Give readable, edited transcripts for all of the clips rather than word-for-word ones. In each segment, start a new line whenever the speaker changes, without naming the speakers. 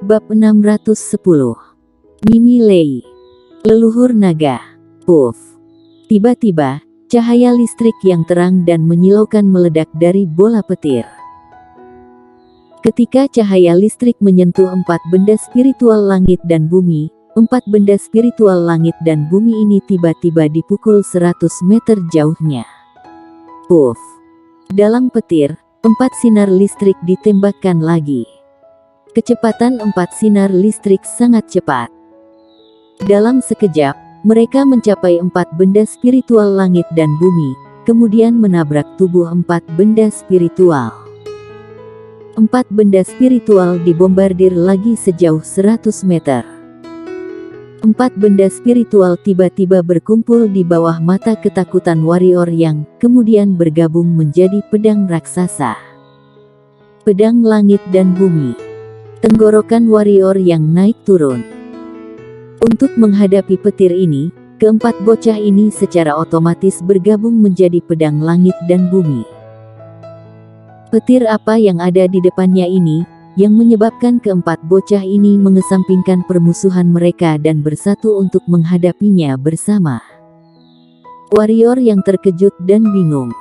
Bab 610. Mimi Lei. Leluhur naga. Puff. Tiba-tiba, cahaya listrik yang terang dan menyilaukan meledak dari bola petir. Ketika cahaya listrik menyentuh 4 benda spiritual langit dan bumi, 4 benda spiritual langit dan bumi ini tiba-tiba dipukul 100 meter jauhnya. Puff. Dalam petir, 4 sinar listrik ditembakkan lagi. Kecepatan 4 sinar listrik sangat cepat. Dalam sekejap, mereka mencapai 4 benda spiritual langit dan bumi, kemudian menabrak tubuh 4 benda spiritual. 4 benda spiritual dibombardir lagi sejauh 100 meter. 4 benda spiritual tiba-tiba berkumpul di bawah mata ketakutan warrior yang kemudian bergabung menjadi pedang raksasa. Pedang langit dan bumi. Tenggorokan warrior yang naik turun. Untuk menghadapi petir ini, keempat bocah ini secara otomatis bergabung menjadi pedang langit dan bumi. Petir apa yang ada di depannya ini, yang menyebabkan keempat bocah ini mengesampingkan permusuhan mereka dan bersatu untuk menghadapinya bersama. Warrior yang terkejut dan bingung.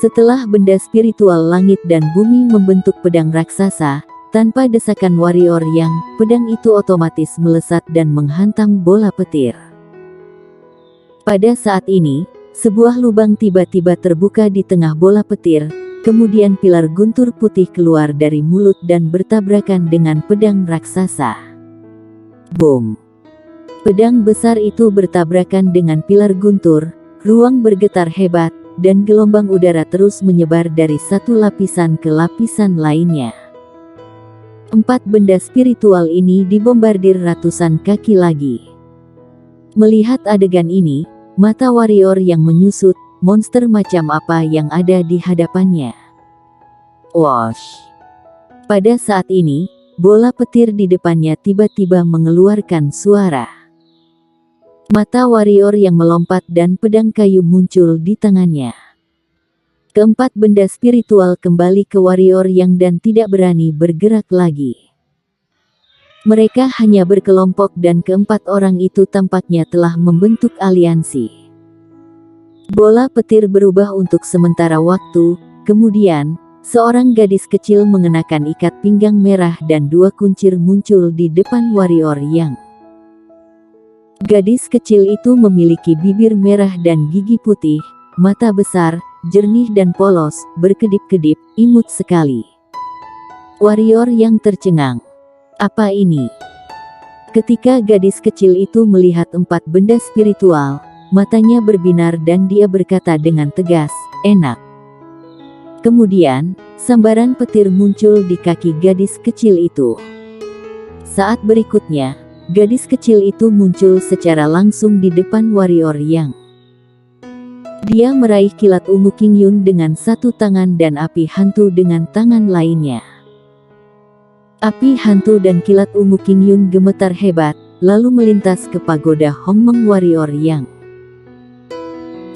Setelah benda spiritual langit dan bumi membentuk pedang raksasa, tanpa desakan warrior yang, pedang itu otomatis melesat dan menghantam bola petir. Pada saat ini, sebuah lubang tiba-tiba terbuka di tengah bola petir, kemudian pilar guntur putih keluar dari mulut dan bertabrakan dengan pedang raksasa. Boom! Pedang besar itu bertabrakan dengan pilar guntur, ruang bergetar hebat, dan gelombang udara terus menyebar dari satu lapisan ke lapisan lainnya. 4 benda spiritual ini dibombardir ratusan kaki lagi. Melihat adegan ini, mata warrior yang menyusut, monster macam apa yang ada di hadapannya. Wosh! Pada saat ini, bola petir di depannya tiba-tiba mengeluarkan suara. Mata warrior yang melompat dan pedang kayu muncul di tangannya. Keempat benda spiritual kembali ke warrior yang dan tidak berani bergerak lagi. Mereka hanya berkelompok dan keempat orang itu tampaknya telah membentuk aliansi. Bola petir berubah untuk sementara waktu, kemudian, seorang gadis kecil mengenakan ikat pinggang merah dan 2 kuncir muncul di depan warrior yang. Gadis kecil itu memiliki bibir merah dan gigi putih, mata besar, jernih dan polos, berkedip-kedip, imut sekali. Warrior yang tercengang. Apa ini? Ketika gadis kecil itu melihat 4 benda spiritual, matanya berbinar dan dia berkata dengan tegas, enak. Kemudian, sambaran petir muncul di kaki gadis kecil itu. Saat berikutnya, gadis kecil itu muncul secara langsung di depan warrior yang. Dia meraih kilat ungu Qingyun dengan satu tangan dan api hantu dengan tangan lainnya. Api hantu dan kilat ungu Qingyun gemetar hebat, lalu melintas ke pagoda Hongmeng warrior yang.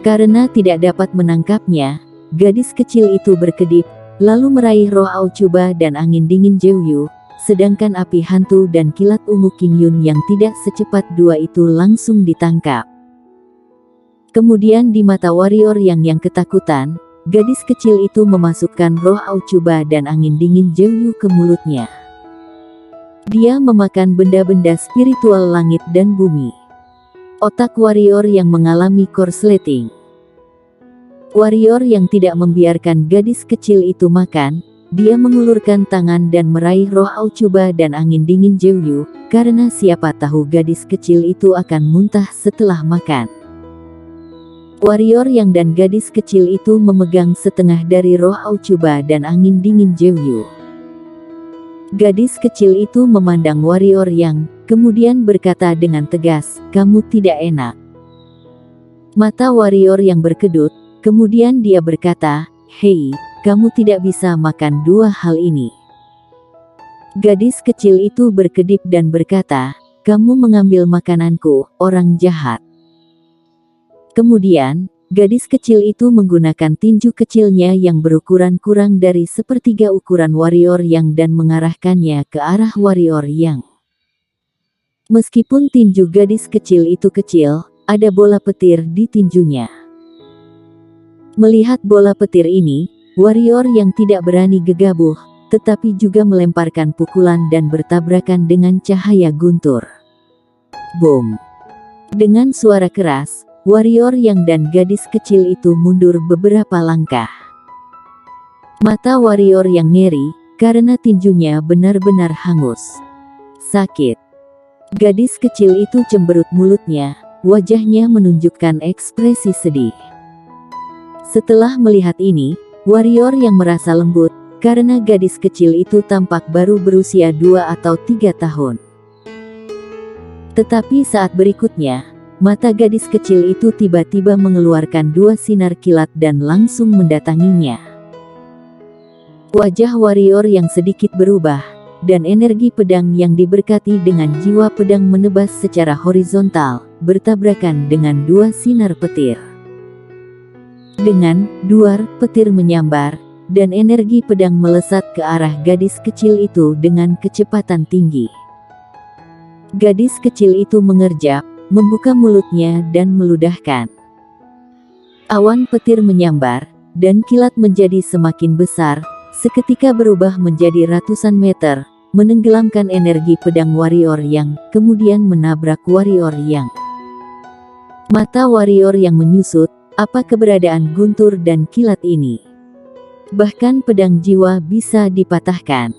Karena tidak dapat menangkapnya, gadis kecil itu berkedip, lalu meraih roh Aucuba dan angin dingin Jeoyu, sedangkan api hantu dan kilat ungu Qingyun yang tidak secepat 2 itu langsung ditangkap. Kemudian di mata warrior yang ketakutan, gadis kecil itu memasukkan roh Aucuba dan angin dingin Jeoyu ke mulutnya. Dia memakan benda-benda spiritual langit dan bumi. Otak warrior yang mengalami korsleting. Warrior yang tidak membiarkan gadis kecil itu makan, dia mengulurkan tangan dan meraih roh Aucuba dan angin dingin Jeoyu, karena siapa tahu gadis kecil itu akan muntah setelah makan. Warrior yang dan gadis kecil itu memegang setengah dari roh Aucuba dan angin dingin Jeoyu. Gadis kecil itu memandang warrior yang, kemudian berkata dengan tegas, kamu tidak enak. Mata warrior yang berkedut, kemudian dia berkata, hei, kamu tidak bisa makan 2 hal ini. Gadis kecil itu berkedip dan berkata, kamu mengambil makananku, orang jahat. Kemudian, gadis kecil itu menggunakan tinju kecilnya yang berukuran kurang dari sepertiga ukuran warrior yang dan mengarahkannya ke arah warrior yang. Meskipun tinju gadis kecil itu kecil, ada bola petir di tinjunya. Melihat bola petir ini, warrior yang tidak berani gegabah, tetapi juga melemparkan pukulan dan bertabrakan dengan cahaya guntur. Boom! Dengan suara keras, warrior yang dan gadis kecil itu mundur beberapa langkah. Mata warrior yang ngeri, karena tinjunya benar-benar hangus. Sakit. Gadis kecil itu cemberut mulutnya, wajahnya menunjukkan ekspresi sedih. Setelah melihat ini, warrior yang merasa lembut, karena gadis kecil itu tampak baru berusia 2 atau 3 tahun. Tetapi saat berikutnya, mata gadis kecil itu tiba-tiba mengeluarkan 2 sinar kilat dan langsung mendatanginya. Wajah warrior yang sedikit berubah, dan energi pedang yang diberkati dengan jiwa pedang menebas secara horizontal, bertabrakan dengan 2 sinar petir. Dengan duar petir menyambar, dan energi pedang melesat ke arah gadis kecil itu dengan kecepatan tinggi. Gadis kecil itu mengerjap, membuka mulutnya dan meludahkan. Awan petir menyambar, dan kilat menjadi semakin besar, seketika berubah menjadi ratusan meter, menenggelamkan energi pedang warrior yang, kemudian menabrak warrior yang. Mata warrior yang menyusut, apa keberadaan guntur dan kilat ini? Bahkan pedang jiwa bisa dipatahkan.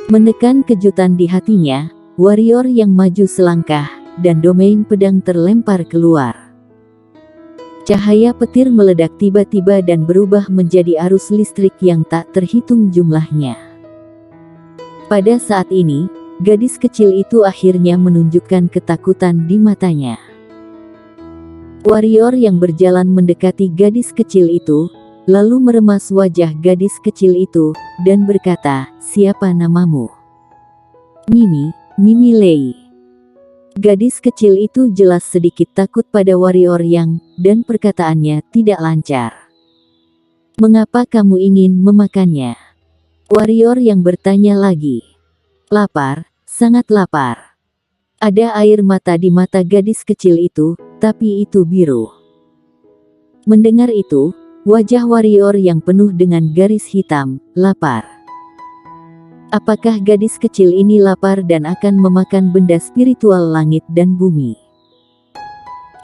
Menekan kejutan di hatinya, warrior yang maju selangkah, dan domain pedang terlempar keluar. Cahaya petir meledak tiba-tiba dan berubah menjadi arus listrik yang tak terhitung jumlahnya. Pada saat ini, gadis kecil itu akhirnya menunjukkan ketakutan di matanya. Warrior yang berjalan mendekati gadis kecil itu, lalu meremas wajah gadis kecil itu, dan berkata, "Siapa namamu?" Mimi Lei." Gadis kecil itu jelas sedikit takut pada warrior yang, dan perkataannya tidak lancar. "Mengapa kamu ingin memakannya?" Warrior yang bertanya lagi. "Lapar, sangat lapar." Ada air mata di mata gadis kecil itu, tapi itu biru. Mendengar itu, wajah warrior yang penuh dengan garis hitam, lapar. Apakah gadis kecil ini lapar dan akan memakan benda spiritual langit dan bumi?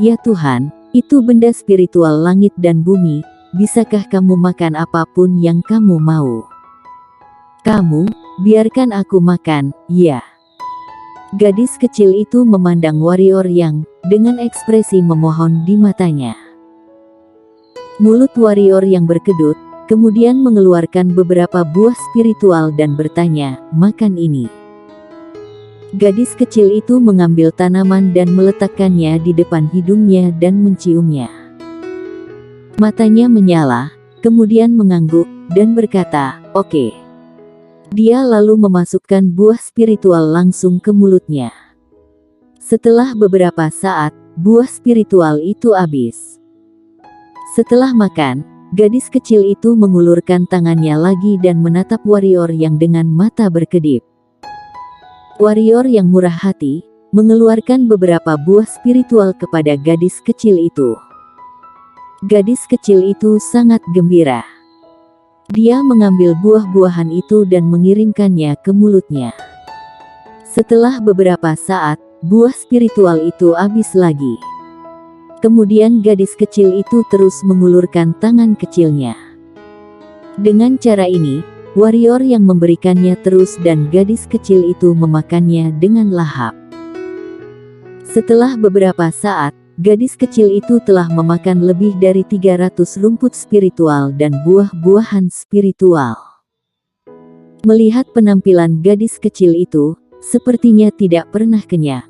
Ya Tuhan, itu benda spiritual langit dan bumi, bisakah kamu makan apapun yang kamu mau? Kamu, biarkan aku makan, ya. Gadis kecil itu memandang warrior yang, dengan ekspresi memohon di matanya. Mulut warrior yang berkedut, kemudian mengeluarkan beberapa buah spiritual dan bertanya, "Makan ini." Gadis kecil itu mengambil tanaman dan meletakkannya di depan hidungnya dan menciumnya. Matanya menyala, kemudian mengangguk, dan berkata, "Oke." Dia lalu memasukkan buah spiritual langsung ke mulutnya. Setelah beberapa saat, buah spiritual itu habis. Setelah makan, gadis kecil itu mengulurkan tangannya lagi dan menatap warrior yang dengan mata berkedip. Warrior yang murah hati, mengeluarkan beberapa buah spiritual kepada gadis kecil itu. Gadis kecil itu sangat gembira. Dia mengambil buah-buahan itu dan mengirimkannya ke mulutnya. Setelah beberapa saat, buah spiritual itu habis lagi. Kemudian gadis kecil itu terus mengulurkan tangan kecilnya. Dengan cara ini, warrior yang memberikannya terus dan gadis kecil itu memakannya dengan lahap. Setelah beberapa saat, gadis kecil itu telah memakan lebih dari 300 rumput spiritual dan buah-buahan spiritual. Melihat penampilan gadis kecil itu, sepertinya tidak pernah kenyang.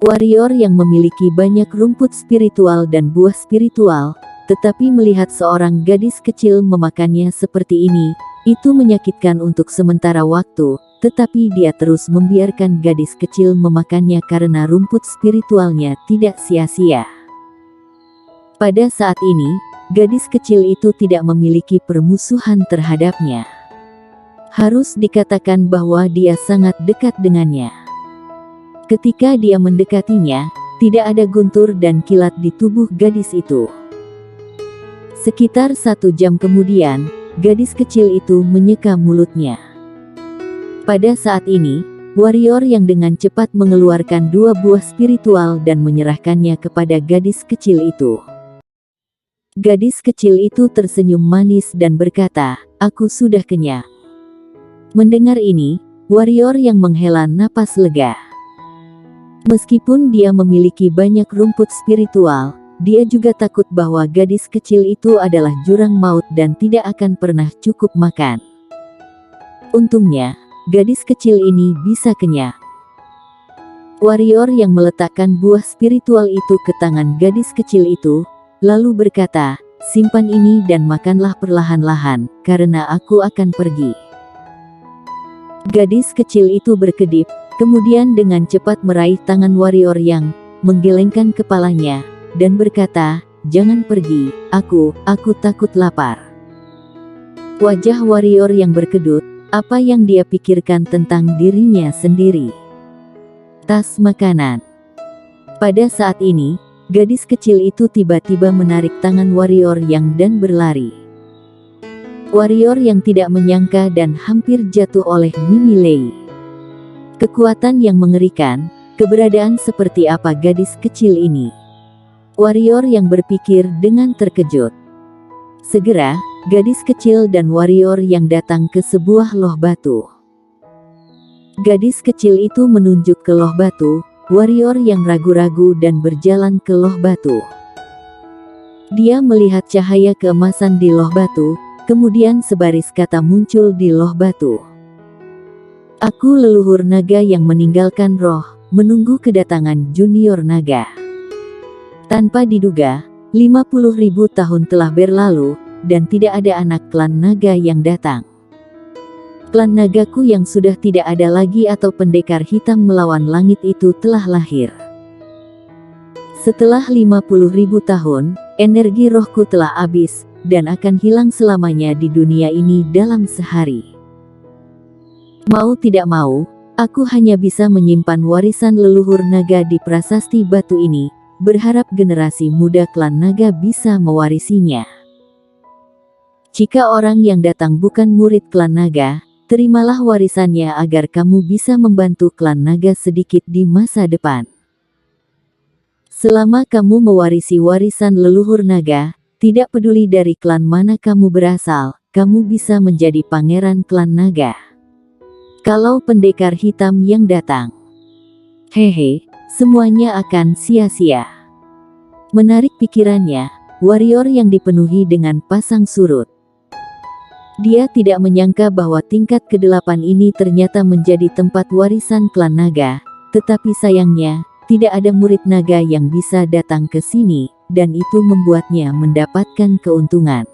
Warrior yang memiliki banyak rumput spiritual dan buah spiritual, tetapi melihat seorang gadis kecil memakannya seperti ini, itu menyakitkan untuk sementara waktu, tetapi dia terus membiarkan gadis kecil memakannya karena rumput spiritualnya tidak sia-sia. Pada saat ini, gadis kecil itu tidak memiliki permusuhan terhadapnya. Harus dikatakan bahwa dia sangat dekat dengannya. Ketika dia mendekatinya, tidak ada guntur dan kilat di tubuh gadis itu. Sekitar 1 jam kemudian, gadis kecil itu menyeka mulutnya. Pada saat ini, warrior yang dengan cepat mengeluarkan 2 buah spiritual dan menyerahkannya kepada gadis kecil itu. Gadis kecil itu tersenyum manis dan berkata, "Aku sudah kenyang." Mendengar ini, warrior yang menghela napas lega. Meskipun dia memiliki banyak rumput spiritual, dia juga takut bahwa gadis kecil itu adalah jurang maut dan tidak akan pernah cukup makan. Untungnya, gadis kecil ini bisa kenyang. Warrior yang meletakkan buah spiritual itu ke tangan gadis kecil itu, lalu berkata, "Simpan ini dan makanlah perlahan-lahan, karena aku akan pergi." Gadis kecil itu berkedip, kemudian dengan cepat meraih tangan warrior yang menggelengkan kepalanya, dan berkata, "Jangan pergi, aku takut lapar." Wajah warrior yang berkedut, apa yang dia pikirkan tentang dirinya sendiri. Tas makanan. Pada saat ini, gadis kecil itu tiba-tiba menarik tangan warrior yang dan berlari. Warrior yang tidak menyangka dan hampir jatuh oleh Mimi Lei. Kekuatan yang mengerikan, keberadaan seperti apa gadis kecil ini? Warrior yang berpikir dengan terkejut. Segera, gadis kecil dan warrior yang datang ke sebuah loh batu. Gadis kecil itu menunjuk ke loh batu, warrior yang ragu-ragu dan berjalan ke loh batu. Dia melihat cahaya keemasan di loh batu, kemudian sebaris kata muncul di loh batu. "Aku leluhur naga yang meninggalkan roh, menunggu kedatangan junior naga." Tanpa diduga, 50.000 tahun telah berlalu, dan tidak ada anak klan naga yang datang. Klan nagaku yang sudah tidak ada lagi atau pendekar hitam melawan langit itu telah lahir. Setelah 50.000 tahun, energi rohku telah habis, dan akan hilang selamanya di dunia ini dalam sehari. Mau tidak mau, aku hanya bisa menyimpan warisan leluhur naga di prasasti batu ini, berharap generasi muda klan naga bisa mewarisinya. Jika orang yang datang bukan murid klan naga, terimalah warisannya agar kamu bisa membantu klan naga sedikit di masa depan. Selama kamu mewarisi warisan leluhur naga, tidak peduli dari klan mana kamu berasal, kamu bisa menjadi pangeran klan naga. Kalau pendekar hitam yang datang, hehe, semuanya akan sia-sia. Menarik pikirannya, warrior yang dipenuhi dengan pasang surut. Dia tidak menyangka bahwa tingkat ke-8 ini ternyata menjadi tempat warisan klan naga, tetapi sayangnya, tidak ada murid naga yang bisa datang ke sini, dan itu membuatnya mendapatkan keuntungan.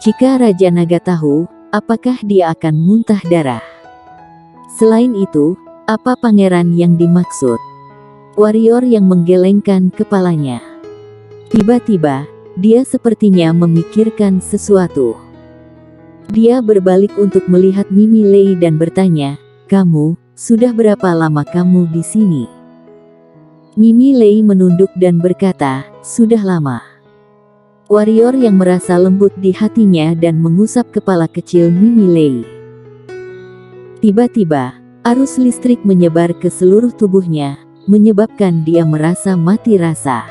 Jika Raja Naga tahu, apakah dia akan muntah darah? Selain itu, apa pangeran yang dimaksud? Warrior yang menggelengkan kepalanya. Tiba-tiba, dia sepertinya memikirkan sesuatu. Dia berbalik untuk melihat Mimi Lei dan bertanya, "Kamu, sudah berapa lama kamu di sini?" Mimi Lei menunduk dan berkata, "Sudah lama." Warrior yang merasa lembut di hatinya dan mengusap kepala kecil Mimi Lei. Tiba-tiba, arus listrik menyebar ke seluruh tubuhnya, menyebabkan dia merasa mati rasa.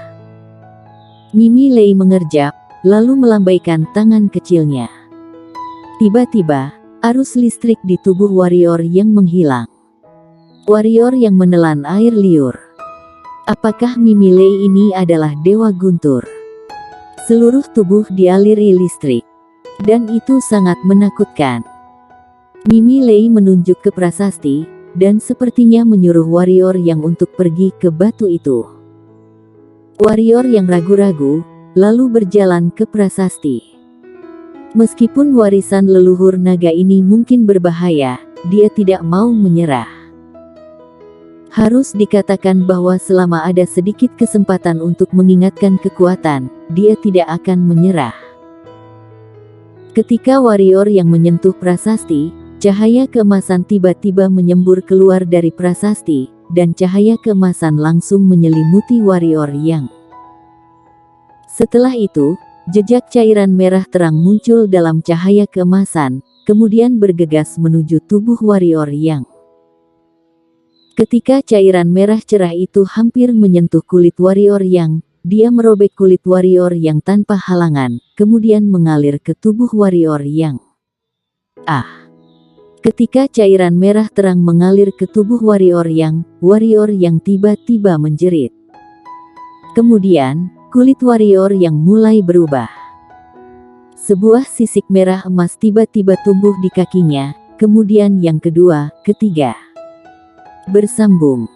Mimi Lei mengerjap, lalu melambaikan tangan kecilnya. Tiba-tiba, arus listrik di tubuh warrior yang menghilang. Warrior yang menelan air liur. Apakah Mimi Lei ini adalah Dewa Guntur? Seluruh tubuh dialiri listrik. Dan itu sangat menakutkan. Mimi Lei menunjuk ke prasasti, dan sepertinya menyuruh warrior yang untuk pergi ke batu itu. Warrior yang ragu-ragu, lalu berjalan ke prasasti. Meskipun warisan leluhur naga ini mungkin berbahaya, dia tidak mau menyerah. Harus dikatakan bahwa selama ada sedikit kesempatan untuk mengingatkan kekuatan, dia tidak akan menyerah. Ketika warrior yang menyentuh prasasti, cahaya keemasan tiba-tiba menyembur keluar dari prasasti, dan cahaya keemasan langsung menyelimuti warrior yang. Setelah itu, jejak cairan merah terang muncul dalam cahaya keemasan, kemudian bergegas menuju tubuh warrior yang. Ketika cairan merah cerah itu hampir menyentuh kulit warrior yang, dia merobek kulit warrior yang tanpa halangan, kemudian mengalir ke tubuh warrior yang. Ketika cairan merah terang mengalir ke tubuh warrior yang tiba-tiba menjerit. Kemudian, kulit warrior yang mulai berubah. Sebuah sisik merah emas tiba-tiba tumbuh di kakinya, kemudian yang kedua, ketiga. Bersambung.